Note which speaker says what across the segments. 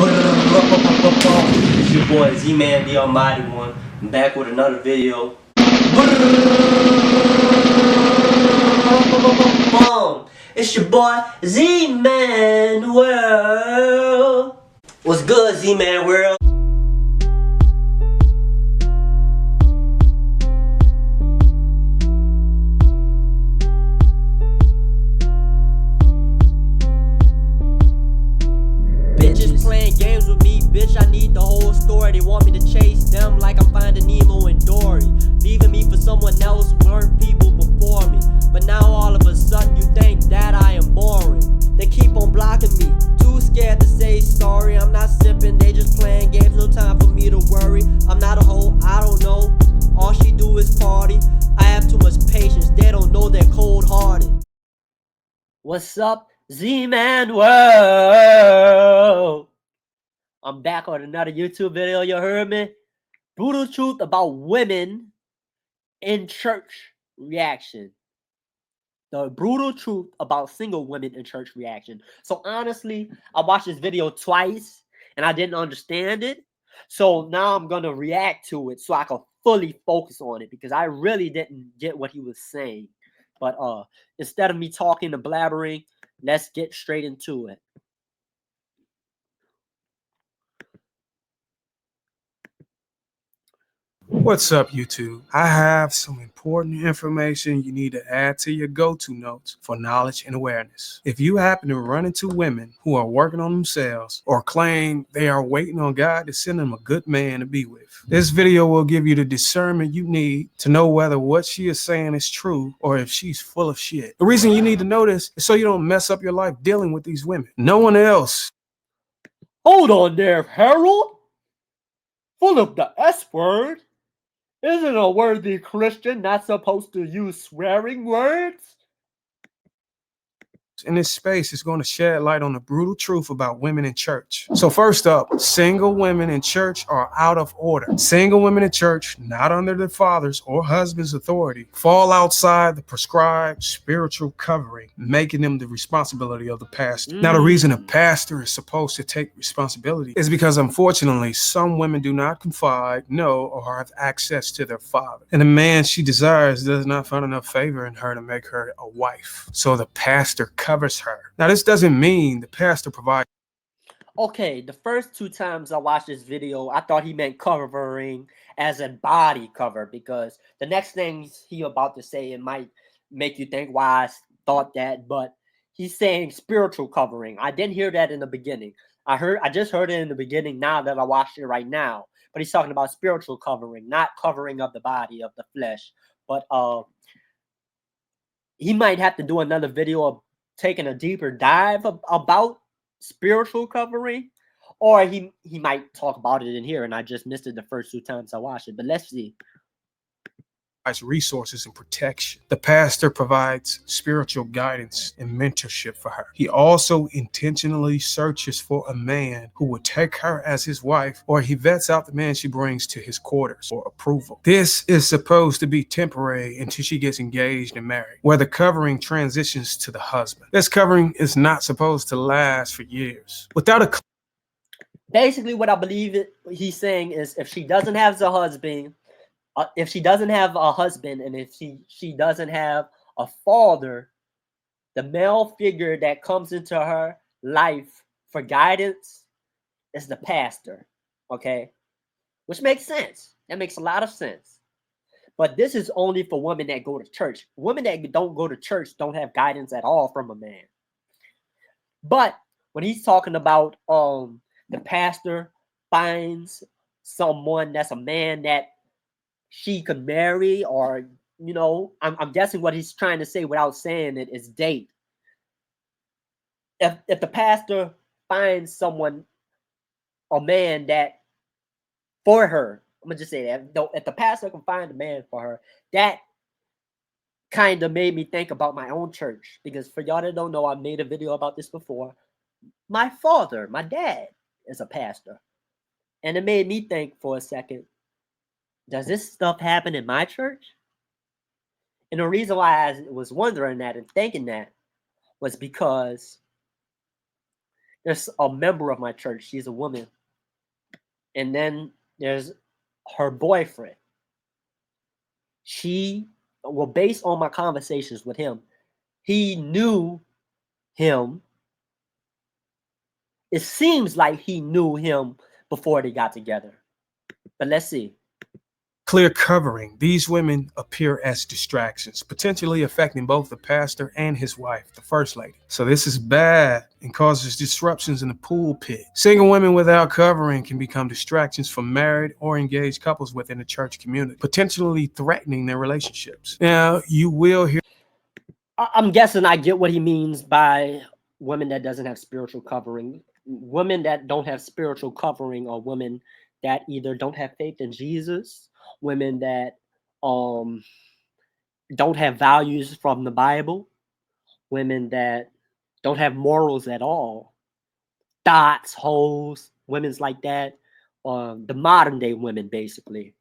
Speaker 1: It's your boy Z-Man, the Almighty One. I'm back with another video. It's your boy Z-Man World. What's good, Z-Man World? Bitches playing games with me, bitch, I need the whole story. They want me to chase them like I'm Finding Nemo and Dory. Leaving me for someone else, weren't people before me. But now all of a sudden you think that I am boring. They keep on blocking me, too scared to say sorry. I'm not sipping, they just playing games, no time for me to worry. I'm not a hoe, I don't know, all she do is party. I have too much patience, they don't know they're cold-hearted. What's up, Z-Man World? I'm back on another YouTube video, you heard me? Brutal truth about women in church reaction. The brutal truth about single women in church reaction. So honestly, I watched this video twice and I didn't understand it. So now I'm gonna react to it so I can fully focus on it because I really didn't get what he was saying. But instead of me talking and blabbering, let's get straight into it.
Speaker 2: What's up, YouTube? I have some important information you need to add to your go-to notes for knowledge and awareness. If you happen to run into women who are working on themselves or claim they are waiting on God to send them a good man to be with, this video will give you the discernment you need to know whether what she is saying is true or if she's full of shit. The reason you need to know this is so you don't mess up your life dealing with these women. No one else.
Speaker 1: Hold on there, Harold. Full of the S word. Isn't a worthy Christian not supposed to use swearing words?
Speaker 2: In this space is going to shed light on the brutal truth about women in church. So first up, single women in church are out of order. Single women in church, not under their father's or husband's authority, fall outside the prescribed spiritual covering, making them the responsibility of the pastor. Now, the reason a pastor is supposed to take responsibility is because, unfortunately, some women do not confide, know, or have access to their father. And the man she desires does not find enough favor in her to make her a wife. So the pastor covers her. Now, this doesn't mean the pastor provides.
Speaker 1: Okay, the first two times I watched this video, I thought he meant covering as in body cover because the next thing he about to say, it might make you think why I thought that, but he's saying spiritual covering. I didn't hear that in the beginning. I just heard it in the beginning now that I watched it right now. But he's talking about spiritual covering, not covering of the body, of the flesh. But he might have to do another video of taking a deeper dive about spiritual covering, or he might talk about it in here and I just missed it the first two times I watched it. But let's see.
Speaker 2: Resources and protection. The pastor provides spiritual guidance and mentorship for her. He also intentionally searches for a man who will take her as his wife, or he vets out the man she brings to his quarters for approval. This is supposed to be temporary until she gets engaged and married, where the covering transitions to the husband. This covering is not supposed to last for years. Without a
Speaker 1: basically what I believe he's saying is if she doesn't have a husband, and if she doesn't have a father, the male figure that comes into her life for guidance is the pastor, okay? Which makes sense. That makes a lot of sense. But this is only for women that go to church. Women that don't go to church don't have guidance at all from a man. But when he's talking about the pastor finds someone that's a man that she could marry, or I'm guessing what he's trying to say without saying it is date. If the pastor finds someone, a man that for her, I'm gonna just say that if the pastor can find a man for her, that kind of made me think about my own church. Because for y'all that don't know, I made a video about this before. My father, my dad, is a pastor, and it made me think for a second, does this stuff happen in my church? And the reason why I was wondering that and thinking that was because There's a member of my church. She's a woman, and then there's her boyfriend. She, well, based on my conversations with him, he knew him. It seems like he knew him before they got together. But let's see.
Speaker 2: Clear covering. These women appear as distractions, potentially affecting both the pastor and his wife, the first lady. So this is bad and causes disruptions in the pulpit. Single women without covering can become distractions for married or engaged couples within the church community, potentially threatening their relationships. Now, you will hear
Speaker 1: I'm guessing I get what he means by women that doesn't have spiritual covering. Women that don't have spiritual covering are women that either don't have faith in Jesus, women that um don't have values from the Bible, women that don't have morals at all, dots, hoes, women's like that, the modern day women basically.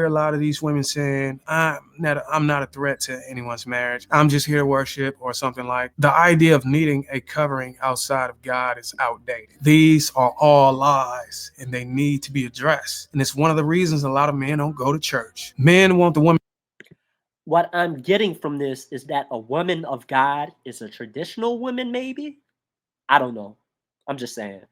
Speaker 2: a lot of these women saying, I'm not a threat to anyone's marriage. I'm just here to worship or something like. The idea of needing a covering outside of God is outdated. These are all lies and they need to be addressed. And it's one of the reasons a lot of men don't go to church. Men want the woman.
Speaker 1: What I'm getting from this is that a woman of God is a traditional woman, maybe? I don't know. I'm just saying.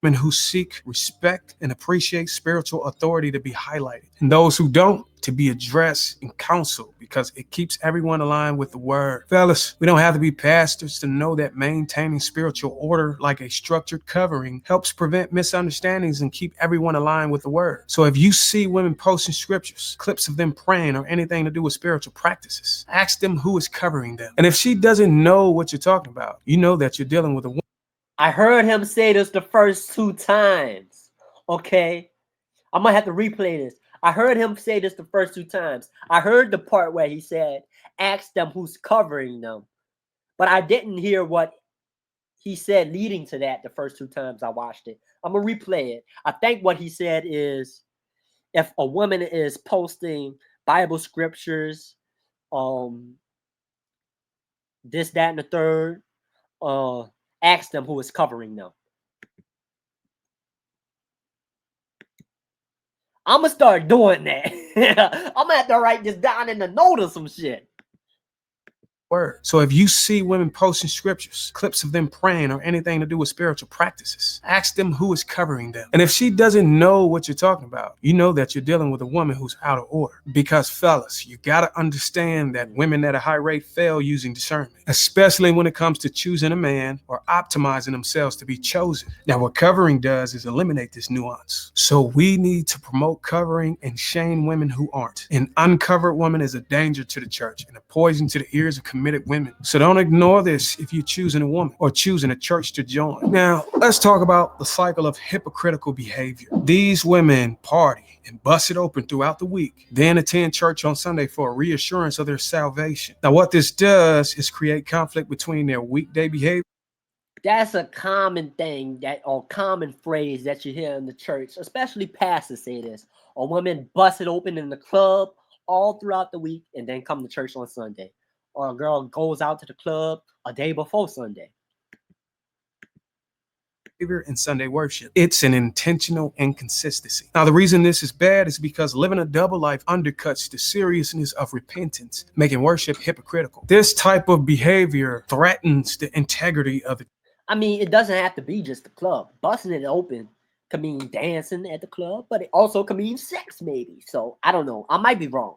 Speaker 2: Who seek respect and appreciate spiritual authority to be highlighted, and those who don't to be addressed and counseled, because it keeps everyone aligned with the word. Fellas, we don't have to be pastors to know that maintaining spiritual order like a structured covering helps prevent misunderstandings and keep everyone aligned with the word. So if you see women posting scriptures, clips of them praying, or anything to do with spiritual practices, ask them who is covering them. And if she doesn't know what you're talking about, you know that you're dealing with a woman.
Speaker 1: I heard him say this the first 2 times. Okay? I'm gonna have to replay this. I heard him say this the first 2 times. I heard the part where he said, ask them who's covering them. But I didn't hear what he said leading to that the first 2 times I watched it. I'm gonna replay it. I think what he said is if a woman is posting Bible scriptures, this, that, and the third, ask them who is covering them. I'm gonna start doing that. I'm gonna have to write this down in the note or some shit.
Speaker 2: Word. So if you see women posting scriptures, clips of them praying, or anything to do with spiritual practices, ask them who is covering them. And if she doesn't know what you're talking about, you know that you're dealing with a woman who's out of order. Because fellas, you gotta understand that women at a high rate fail using discernment, especially when it comes to choosing a man or optimizing themselves to be chosen. Now, what covering does is eliminate this nuance. So we need to promote covering and shame women who aren't. An uncovered woman is a danger to the church and a poison to the ears of committed women. So don't ignore this if you're choosing a woman or choosing a church to join. Now, let's talk about the cycle of hypocritical behavior. These women party and bust it open throughout the week, then attend church on Sunday for a reassurance of their salvation. Now, what this does is create conflict between their weekday behavior.
Speaker 1: That's a common thing that or common phrase that you hear in the church, especially pastors say this. A woman bust it open in the club all throughout the week and then come to church on Sunday. Or a girl goes out to the club a day before Sunday.
Speaker 2: In Sunday worship. It's an intentional inconsistency. Now, the reason this is bad is because living a double life undercuts the seriousness of repentance, making worship hypocritical. This type of behavior threatens the integrity of the.
Speaker 1: I mean, it doesn't have to be just the club. Busting it open can mean dancing at the club, but it also can mean sex, maybe. So I don't know. I might be wrong.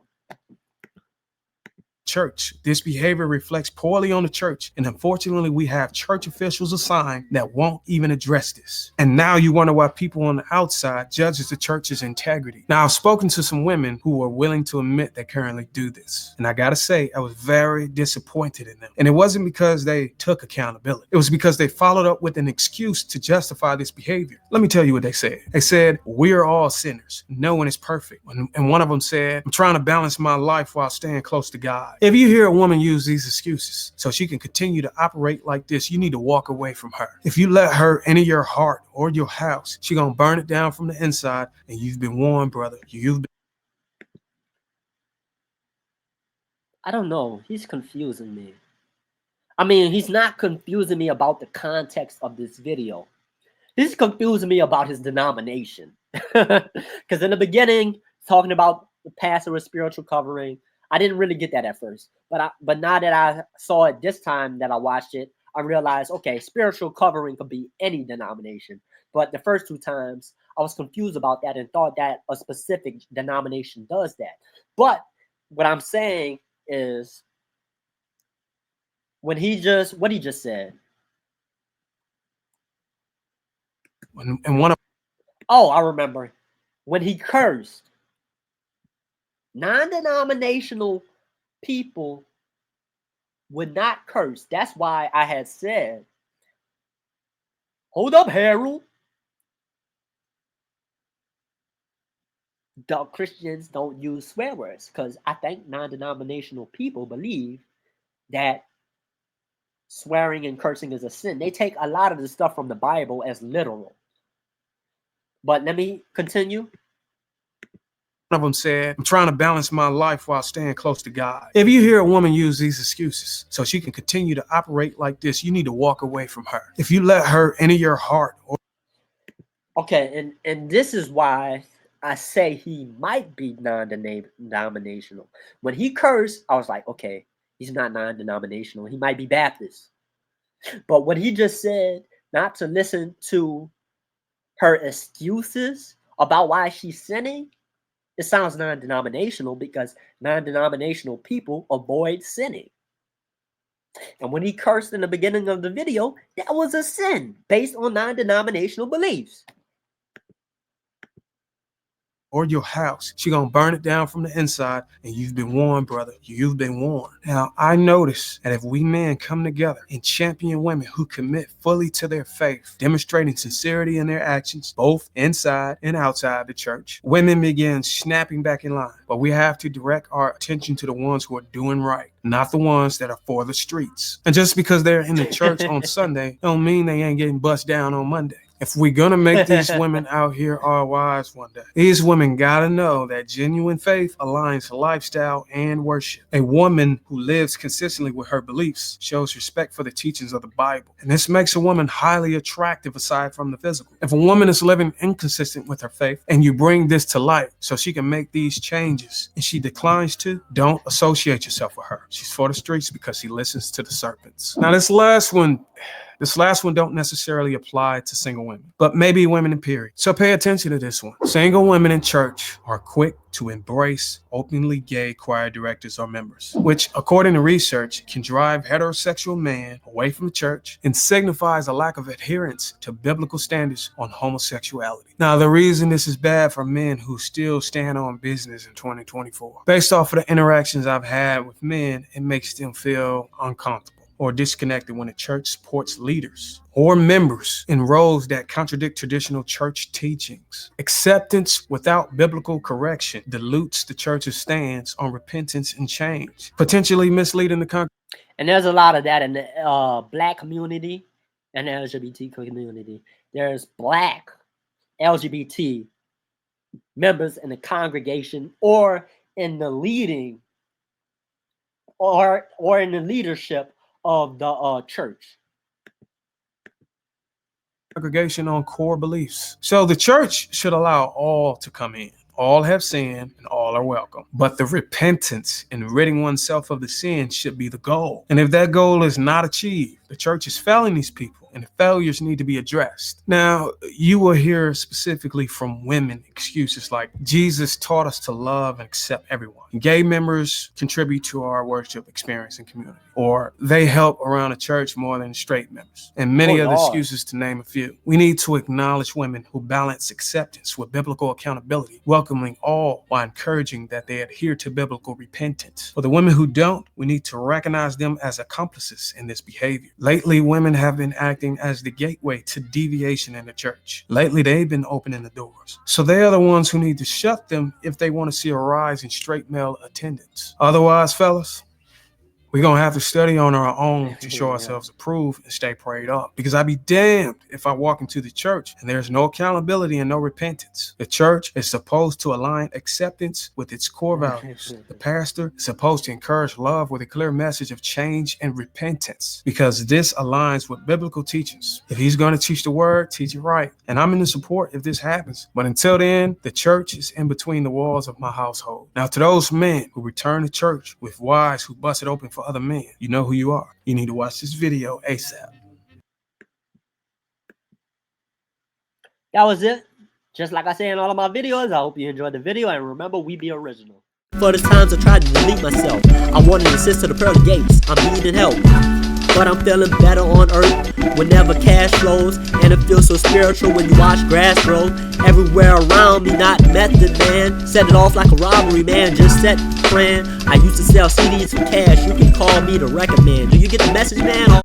Speaker 2: Church. This behavior reflects poorly on the church, and unfortunately we have church officials assigned that won't even address this. And now you wonder why people on the outside judges the church's integrity. Now, I've spoken to some women who are willing to admit they currently do this, and I gotta say I was very disappointed in them. And it wasn't because they took accountability. It was because they followed up with an excuse to justify this behavior. Let me tell you what they said. They said, we're all sinners, no one is perfect. And one of them said, I'm trying to balance my life while staying close to God. If you hear a woman use these excuses so she can continue to operate like this, you need to walk away from her. If you let her into your heart or your house, she's gonna burn it down from the inside, and you've been warned, brother.
Speaker 1: I don't know. He's confusing me. I mean, he's not confusing me about the context of this video. He's confusing me about his denomination. Because in the beginning, talking about the pastor with spiritual covering, I didn't really get that at first. But now that I saw it this time that I watched it, I realized, okay, spiritual covering could be any denomination. But the first two times, I was confused about that and thought that a specific denomination does that. But what I'm saying is, what he just said.
Speaker 2: And one of
Speaker 1: Oh, I remember when he cursed. Non-denominational people would not curse. That's why I had said, hold up, Harold. The Christians don't use swear words because I think non-denominational people believe that swearing and cursing is a sin. They take a lot of the stuff from the Bible as literal. But let me continue.
Speaker 2: of them said, I'm trying to balance my life while staying close to God. If you hear a woman use these excuses so she can continue to operate like this, you need to walk away from her. If you let her enter your heart.
Speaker 1: Okay, and this is why I say he might be non-denominational. When he cursed, I was like, okay, he's not non-denominational. He might be Baptist. But when he just said not to listen to her excuses about why she's sinning, it sounds non-denominational because non-denominational people avoid sinning. And when he cursed in the beginning of the video, that was a sin based on non-denominational beliefs.
Speaker 2: Or your house. She gonna burn it down from the inside, and you've been warned, brother. You've been warned. Now, I notice that if we men come together and champion women who commit fully to their faith, demonstrating sincerity in their actions, both inside and outside the church, women begin snapping back in line. But we have to direct our attention to the ones who are doing right, not the ones that are for the streets. And just because they're in the church on Sunday, don't mean they ain't getting bust down on Monday. If we're gonna make these women out here our wives one day, these women gotta know that genuine faith aligns lifestyle and worship. A woman who lives consistently with her beliefs shows respect for the teachings of the Bible. And this makes a woman highly attractive aside from the physical. If a woman is living inconsistent with her faith and you bring this to light so she can make these changes and she declines to, don't associate yourself with her. She's for the streets because she listens to the serpents. Now this last one don't necessarily apply to single women, but maybe women in period. So pay attention to this one. Single women in church are quick to embrace openly gay choir directors or members, which, according to research, can drive heterosexual men away from the church and signifies a lack of adherence to biblical standards on homosexuality. Now, the reason this is bad for men who still stand on business in 2024, based off of the interactions I've had with men, it makes them feel uncomfortable or disconnected when the church supports leaders or members in roles that contradict traditional church teachings. Acceptance without biblical correction dilutes the church's stance on repentance and change, potentially misleading the congregation.
Speaker 1: And there's a lot of that in the black community and the LGBT community. There's black LGBT members in the congregation or in the leading or in the leadership of the church.
Speaker 2: Congregation on core beliefs. So the church should allow all to come in. All have sinned and all are welcome. But the repentance and ridding oneself of the sin should be the goal. And if that goal is not achieved, the church is failing these people and the failures need to be addressed. Now, you will hear specifically from women excuses like, Jesus taught us to love and accept everyone. Gay members contribute to our worship experience and community. Or they help around the church more than straight members. And many other excuses to name a few. We need to acknowledge women who balance acceptance with biblical accountability, welcoming all while encouraging that they adhere to biblical repentance. For the women who don't, we need to recognize them as accomplices in this behavior. Lately, women have been acting as the gateway to deviation in the church. Lately, they've been opening the doors. So they are the ones who need to shut them if they want to see a rise in straight male attendance. Otherwise, fellas, We're going to have to study on our own to show ourselves approved and stay prayed up. Because I'd be damned if I walk into the church and there's no accountability and no repentance. The church is supposed to align acceptance with its core values. The pastor is supposed to encourage love with a clear message of change and repentance, because this aligns with biblical teachings. If he's going to teach the word, teach it right. And I'm in the support if this happens. But until then, the church is in between the walls of my household. Now, to those men who return to church with wives who bust it open for other men, you know who you are. You need to watch this video ASAP.
Speaker 1: That was it. Just like I say in all of my videos, I hope you enjoyed the video, and remember, we be original. For the times I tried to delete myself, I wanted to assist to the pearly gates. I'm needing help, but I'm feeling better on earth whenever cash flows, and it feels so spiritual when you watch grass grow everywhere around me. Not method, man. Set it off like a robbery, man. Just set plan. I used to sell CDs for cash. You can call me to recommend. Do you get the message, man?